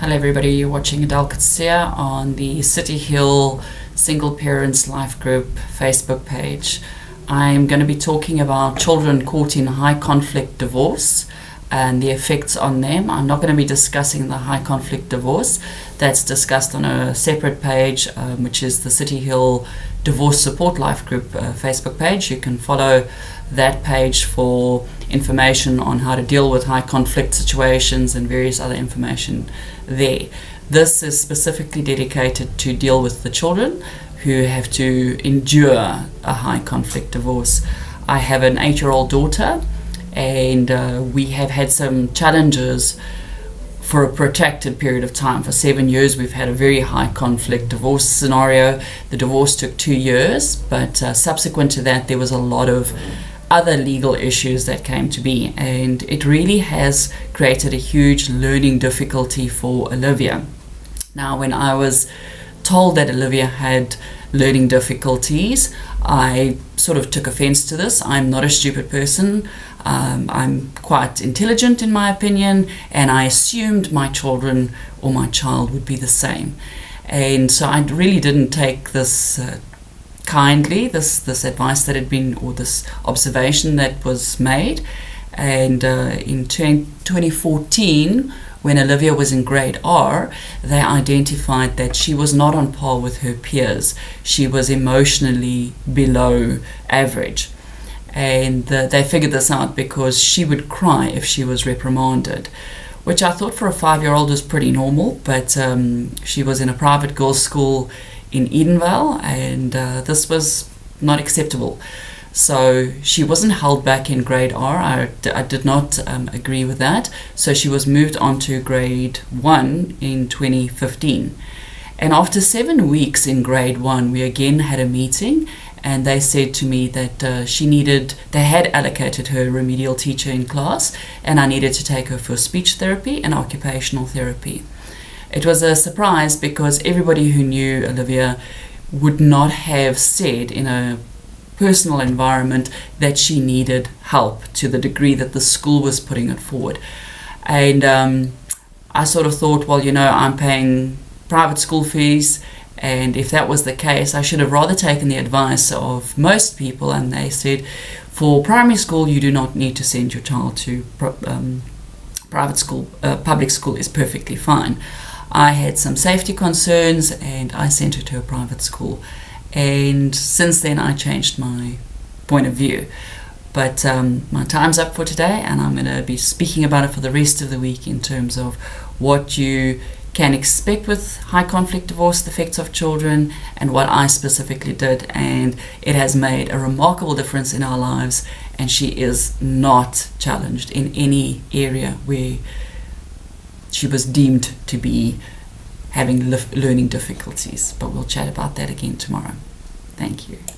Hello everybody, you're watching Adele Coetzee on the City Hill Single Parents Life Group Facebook page. I'm going to be talking about children caught in high conflict divorce and the effects on them. I'm not going to be discussing the high conflict divorce. That's discussed on a separate page, which is the City Hill Divorce Support Life Group Facebook page. You can follow that page for information on how to deal with high conflict situations and various other information there. This is specifically dedicated to deal with the children who have to endure a high conflict divorce. I have an 8-year-old daughter, and we have had some challenges for a protracted period of time. For 7 years we've had a very high conflict divorce scenario. The divorce took 2 years, but subsequent to that there was a lot of other legal issues that came to be, and it really has created a huge learning difficulty for Olivia. Now, when I was told that Olivia had learning difficulties, I sort of took offense to this. I'm not a stupid person. I'm quite intelligent in my opinion, and I assumed my children or my child would be the same. And so I really didn't take this kindly, this advice that had been, or this observation that was made. And in 2014, when Olivia was in grade R, they identified that she was not on par with her peers. She was emotionally below average. And they figured this out because she would cry if she was reprimanded, which I thought for a 5-year-old was pretty normal, but she was in a private girls' school in Edenvale, and this was not acceptable. So she wasn't held back in grade R. I did not agree with that. So she was moved on to grade 1 in 2015. And after 7 weeks in grade 1, we again had a meeting, and they said to me that they had allocated her a remedial teacher in class, and I needed to take her for speech therapy and occupational therapy. It was a surprise because everybody who knew Olivia would not have said in a personal environment that she needed help to the degree that the school was putting it forward. And I sort of thought, well, I'm paying private school fees, and if that was the case, I should have rather taken the advice of most people, and they said, for primary school, you do not need to send your child to private school. Public school is perfectly fine. I had some safety concerns, and I sent her to a private school. And since then, I changed my point of view. But my time's up for today, and I'm going to be speaking about it for the rest of the week in terms of what you can expect with high conflict divorce, the effects of children, and what I specifically did. And it has made a remarkable difference in our lives, and she is not challenged in any area where she was deemed to be having learning difficulties. But we'll chat about that again tomorrow. Thank you.